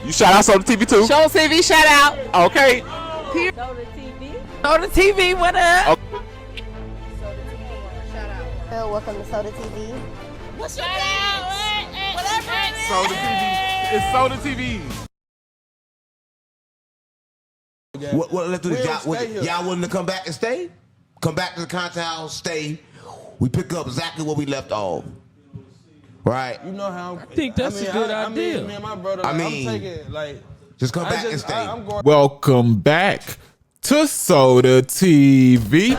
You shout out Soda TV too? Show TV shout out. Okay. Soda TV. Soda TV, what up? Okay. Soda TV. Shout out. Welcome to Soda TV. What's your name? Whatever it is. Soda TV. It's Soda TV. Let's do this. Y'all willing to come back and stay? Come back to the content house, stay. We pick up exactly where we left off. Right? You know how I think that's a good idea. Me and my brother, I'm taking, like... Just come back and stay. Welcome back to Soda TV.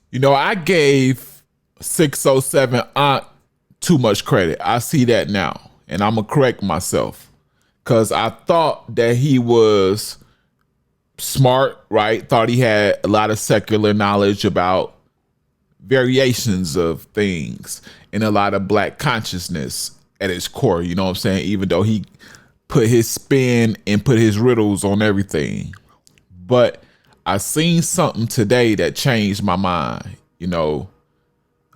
You know, I gave 607 Aunt too much credit. I see that now, and I'm gonna correct myself, because I thought that he was smart, right? Thought he had a lot of secular knowledge about variations of things and a lot of black consciousness at his core, you know what I'm saying? Even though he put his spin and put his riddles on everything. But I seen something today that changed my mind. You know,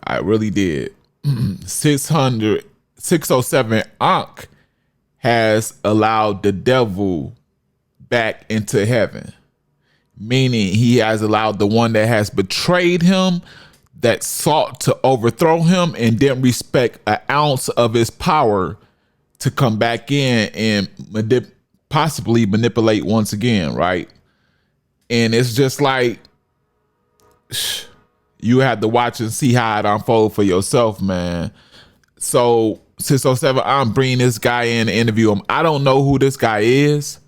I really did. 607 Ankh has allowed the devil back into heaven, meaning he has allowed the one that has betrayed him, that sought to overthrow him and didn't respect an ounce of his power, to come back in and possibly manipulate once again, right? And it's just like, you have to watch and see how it unfold for yourself, man. So 607, I'm bringing this guy in to interview him. I don't know who this guy is,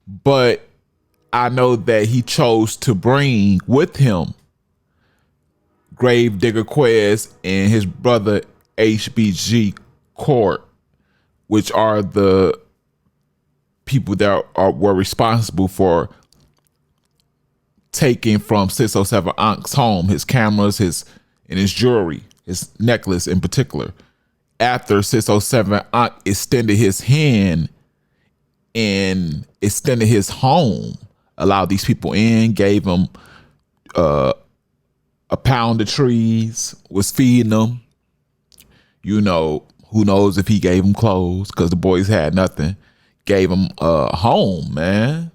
but I know that he chose to bring with him Gravedigger Quez and his brother HBG Court, which are the people that were responsible for taking from 607 Ankh's home, his cameras, and his jewelry, his necklace in particular. After 607 Ankh extended his hand and extended his home, allowed these people in, gave them a pound of trees, was feeding them. You know, who knows if he gave them clothes, because the boys had nothing. Gave them a home, man.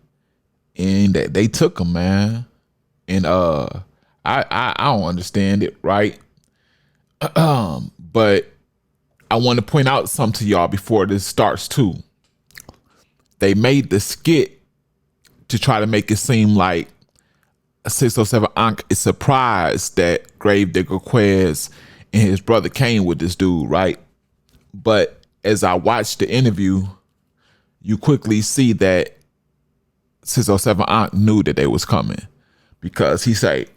And they took him, man. And I don't understand it, right? But I want to point out something to y'all before this starts too. They made the skit to try to make it seem like 607 Ankh is surprised that Gravedigger Quez and his brother came with this dude, right? But as I watched the interview, you quickly see that 607 Ankh knew that they was coming, because he said,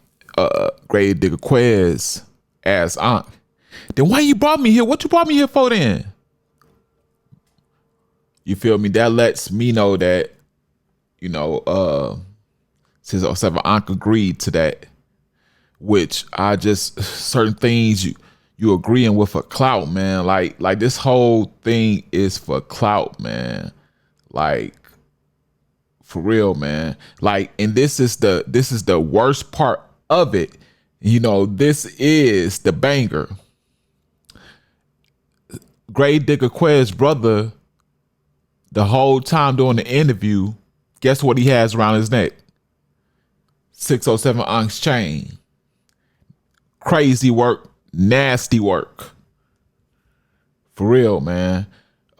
Gravedigger Quez asked Ankh, then why you brought me here? What you brought me here for then? You feel me? That lets me know that, you know, 607 Ankh agreed to that, which I just, certain things you agreeing with for clout, man. Like this whole thing is for clout, man. Like, for real, man. Like, and this is the worst part of it. You know, this is the banger. Gravedigger Quez's brother, the whole time during the interview, guess what he has around his neck? 607 Ankh's chain. Crazy work, nasty work. For real, man.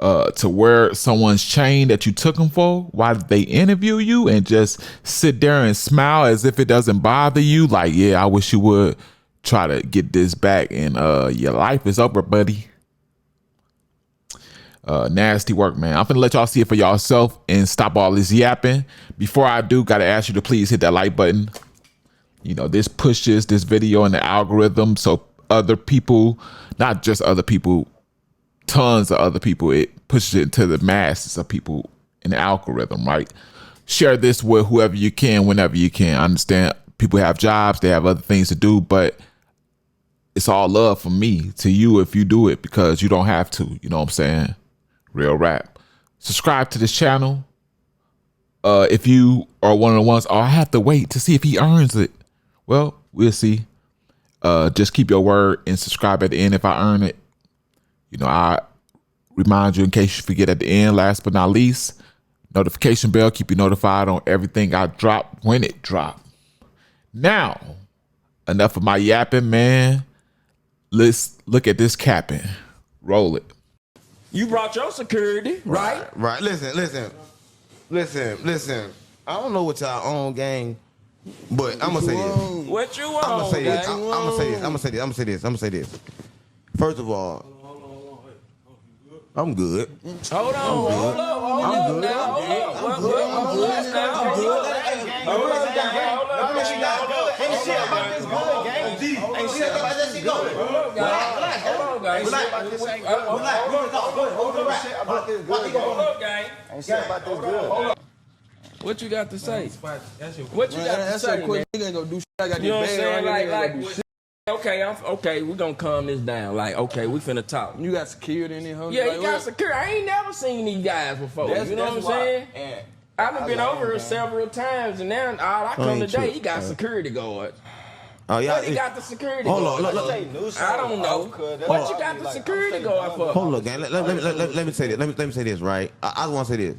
To wear someone's chain that you took them for while they interview you and just sit there and smile as if it doesn't bother you. Like, yeah, I wish you would try to get this back, and your life is over, buddy. Nasty work, man. I'm finna let y'all see it for yourself and stop all this yapping. Before I do, gotta ask you to please hit that like button. You know, this pushes this video in the algorithm, so other people, not just other people, tons of other people, it pushes it to the masses of people in the algorithm, right? Share this with whoever you can, whenever you can. I understand people have jobs, they have other things to do, but it's all love from me to you if you do it, because you don't have to, you know what I'm saying? Real rap. Subscribe to this channel. if you are one of the ones, oh, I have to wait to see if he earns it. Well, we'll see. Just keep your word and subscribe at the end if I earn it. You know, I remind you in case you forget at the end. Last but not least, notification bell. Keep you notified on everything I drop when it drop. Now, enough of my yapping, man. Let's look at this capping. Roll it. You brought your security, right? Right. Listen. I don't know what y'all own, gang, but I'm gonna say this. What you want? I'm gonna say this. First of all, I'm good. Hold on. I'm good. Ain't shit about this good, gang. Ain't shit about this good. Relax. What you got to say? What you got to say, man? You ain't gonna do shit. I got You know what I'm this bag saying? right Like, here. okay, we're gonna calm this down. Like, okay, we finna talk. You got security in there, huh? Yeah, like, you got security. I ain't never seen these guys before. You know what I'm saying? I've been over here several times, and now all I come today, he got security guard. Oh yeah. What he got the security Hold guard? on, look. I don't know. What you got the security guard for? Hold on, gang. Let me say this. Let me say this, right? I want to say this.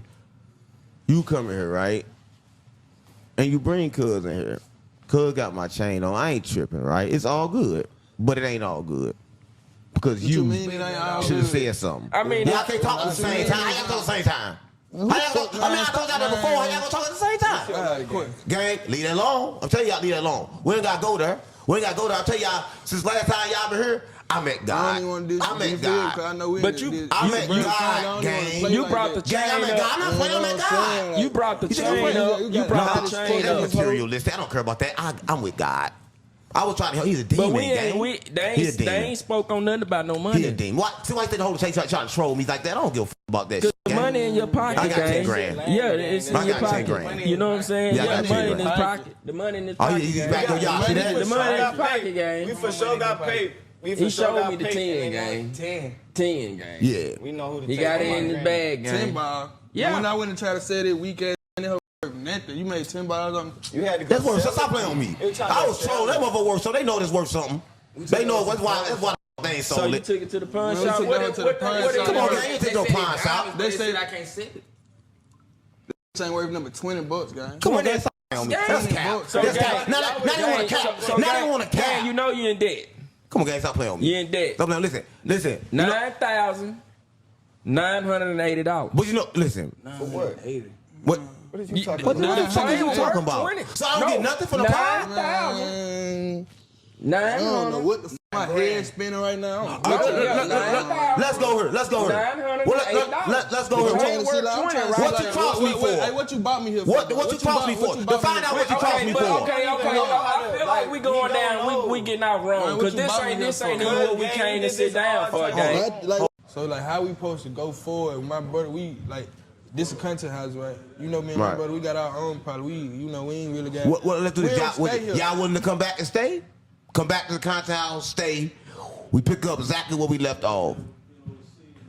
You come in here, right? And you bring Cuz in here. Cuz got my chain on. I ain't tripping, right? It's all good. But it ain't all good. Because you should have said something. I mean, y'all can't talk at the same time. How y'all talk at the same time? I told y'all that before. How y'all gonna talk at the same time? Gang, leave that alone. I'm telling y'all, leave that alone. We ain't gotta go there. I'll tell y'all, since last time y'all been here, I met God. I met God. But you, I met God, gang. You brought the chain I met God. I'm not playing. I met God. You brought the chain up. You brought the chain up. That's materialistic. I don't care about that. I'm with God. I was trying to help. He's a demon, gang. They ain't spoke on nothing about no money. He's a demon. What? Somebody said the whole thing trying to troll me like that. I don't give a about that shit. The money in your pocket, I got 10 grand. Yeah, it's in your pocket. 10 grand. You know what I'm saying? Yeah, I got 10 money in his grand. pocket. The money in his pocket. Oh, he's back on y'all. See that? The money in his pocket, gang. We for sure got paid. He showed me the 10, gang. 10, gang. Yeah. We know who to He take got it in his grand. bag, gang. 10 ball. Yeah. When I went and tried to say that weak ass nothing, you made $10 on. You had to go. That's worth. Stop playing on me. I was trolling. That motherfucker worth, so they know it's worth something. They know that's why they ain't So sold you it. took it to the pawn Man, we shop? took that to the pawn shop. Come on, gang. You take no pawn shop. They say I can't sell it. this ain't worth number $20, guys. Come on, gang. Stop playing on me. That's cap. That's cap. Now they want to cap. Now they want to cap. You know you in debt. Come on, gang. Stop playing on me. You in debt. Stop playing. Listen. $9,980. But you know, listen. For what? What? What is you talking What about? are you talking about? So I don't get nothing for the pie? 9,000. I don't know what the my head spinning right now. Let's go here. Let's go here. Let's go here. What you cost me for? Hey, what you bought me here for? What you cost me for? To find out what you cost me for. Okay. I feel like we going down. We getting out wrong because this ain't even what we came to sit down for, gang. So like, how we supposed to go forward? My brother, we like. This is content house, right? You know me and my brother, we got our own problem. We ain't really got. Well, let's do this. Y'all willing to come back and stay? Come back to the content house, stay. We pick up exactly where we left off.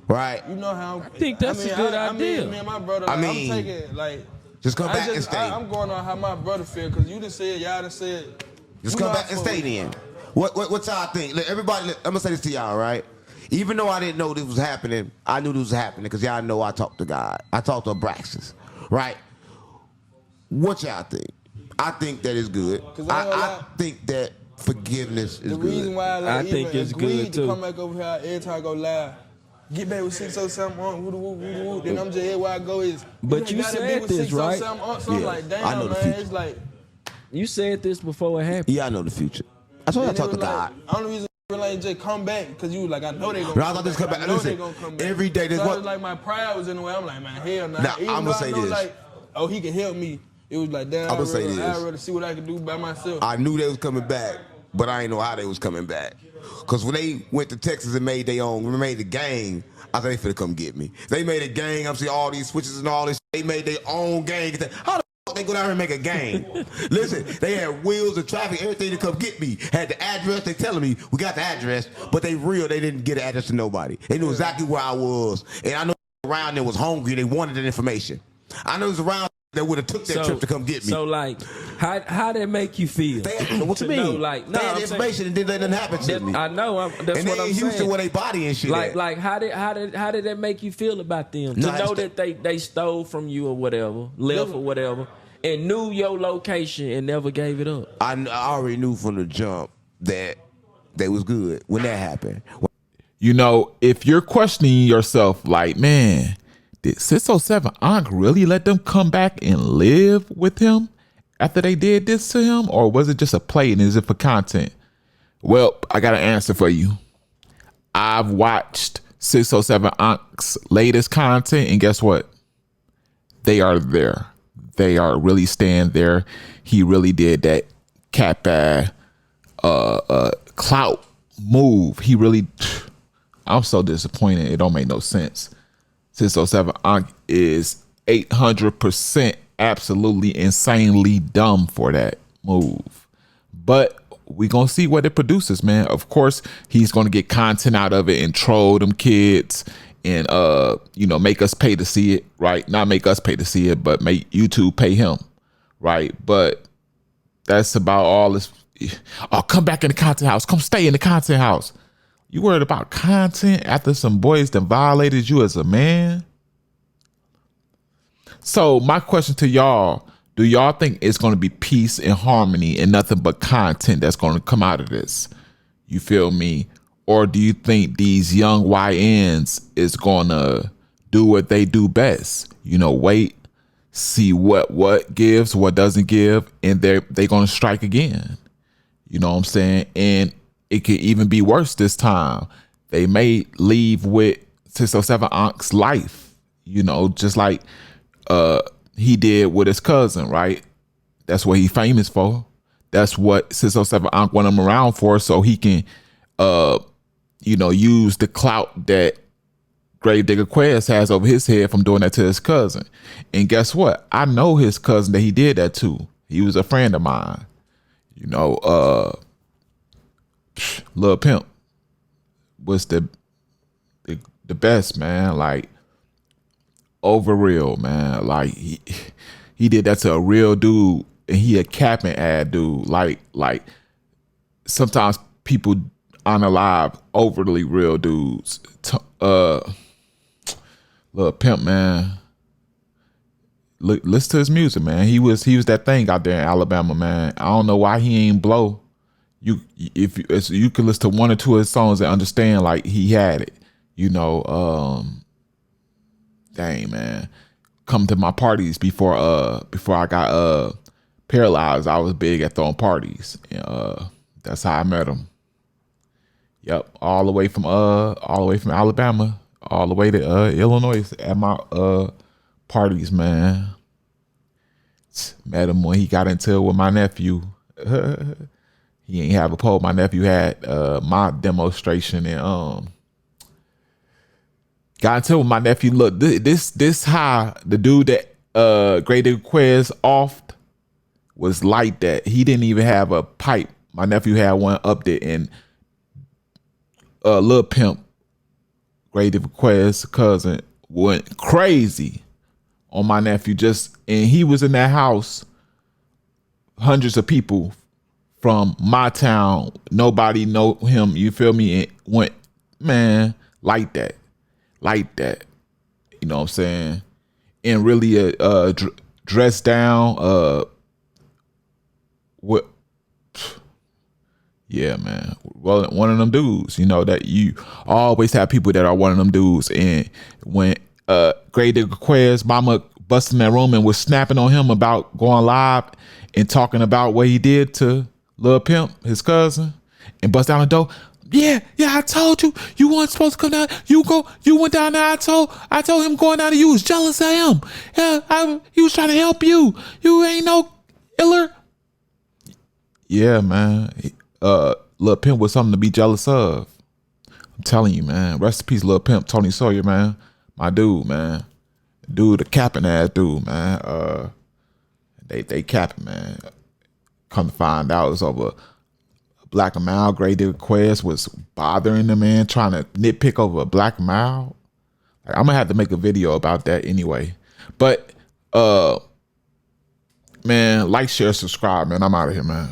Right? You know how? I think that's a good idea. Me and my brother, like, I'm taking like. Just come back and stay. I'm going on how my brother feel because you done said, y'all done said. Just come back and stay then. What y'all think? Look, everybody, I'm gonna say this to y'all, right? Even though I didn't know this was happening, I knew this was happening because y'all know I talked to God. I talked to Abraxas, right? What y'all think? I think that is good. I think that forgiveness is good. The reason why I think it's good to too. come back over here every time I go live, get back with 607 on, then I'm just everywhere I go is. But you said this, right? So I'm like, damn, I know the man, future. it's like. You said this before it happened. Yeah, I know the future. That's why I talk to God. Only reason like just come back because you like I know they gonna. No, I thought this come back. Listen, come back. every day there's so what. Like my pride was in the way. I'm like, man, hell nah. Now I'm gonna say this. Like, oh, he can help me. It was like, damn. I'm gonna say this. I'd rather see what I can do by myself. I knew they was coming back, but I didn't know how they was coming back. Cause when they went to Texas and made their own, made the gang, I thought they finna come get me. They made a gang. I'm seeing all these switches and all this. They made their own gang. How the fuck they go down here and make a gang? Listen, they had wheels and traffic, everything to come get me. Had the address. They telling me we got the address, but they didn't get the address to nobody. They knew exactly where I was, and I know around there was hungry. They wanted that information. I know it was around that would have took that trip to come get me. So like, how that make you feel? What you mean? Know, like, no, they had information and then nothing happened to me. I know. That's and what I'm Houston saying. where they body and shit. Like how did that make you feel about them? To know that they stole from you or whatever, left or whatever, and knew your location and never gave it up. I already knew from the jump that they was good when that happened. You know, if you're questioning yourself, like, man, did 607 Ankh really let them come back and live with him after they did this to him? Or was it just a play and is it for content? Well, I got an answer for you. I've watched 607 Ankh's latest content, and guess what? They are there. They are really staying there. He really did that clout move. He really... I'm so disappointed. It don't make no sense. 607 Ankh is 800% absolutely insanely dumb for that move. But we gonna see what it produces, man. Of course, he's gonna get content out of it and troll them kids and make us pay to see it, right? Not make us pay to see it, but make YouTube pay him, right? But that's about all this. Oh, come back in the content house. Come stay in the content house. You worried about content after some boys that violated you as a man? So my question to y'all, do y'all think it's going to be peace and harmony and nothing but content that's going to come out of this? You feel me? Or do you think these young YNs is going to do what they do best? Wait, see what gives, what doesn't give, and they're going to strike again. You know what I'm saying? And it could even be worse this time. They may leave with 607 Ankh's life, just like he did with his cousin, right? That's what he's famous for. That's what 607 Ankh want him around for, so he can, use the clout that Gravedigger Quest has over his head from doing that to his cousin. And guess what? I know his cousin that he did that to. He was a friend of mine. Lil Pimp was the best, man. Like, over real, man. Like, he did that to a real dude, and he a capping ad dude. Like sometimes people unalive overly real dudes. Lil Pimp, man. Look, listen to his music, man. He was that thing out there in Alabama, man. I don't know why he ain't blow. If you could listen to one or two of his songs and understand, like, he had it. Dang, man. Come to my parties before I got paralyzed. I was big at throwing parties. And, that's how I met him. Yep, all the way from Alabama, all the way to Illinois at my parties, man. Met him when he got into it with my nephew. He ain't have a pole. My nephew had my demonstration and got into it with my nephew. Look, this how the dude that Gravedigger Quest offed was like that. He didn't even have a pipe. My nephew had one up there, and Lil Pimp, Gravedigger Quest cousin, went crazy on my nephew. And he was in that house, hundreds of people from my town, nobody know him, you feel me? And went, man, like that. You know what I'm saying? And really dressed down, yeah, man. Well, one of them dudes, that you always have people that are one of them dudes. And when Gravedigger Quest mama busted in that room and was snapping on him about going live and talking about what he did to Lil Pimp, his cousin, and bust down the door. Yeah, I told you weren't supposed to come down. You went down there. I told him going down there. You was jealous of him. Yeah, he was trying to help you. You ain't no iller. Yeah, man. Lil Pimp was something to be jealous of. I'm telling you, man. Rest in peace, Lil Pimp, Tony Sawyer, man. My dude, man. Dude, the capping ass dude, man. They capping, man. Come to find out, it was over a black mile. Gravedigger Quest was bothering the man, trying to nitpick over a black mile. Like, I'm gonna have to make a video about that anyway. But man, like, share, subscribe, man. I'm out of here, man.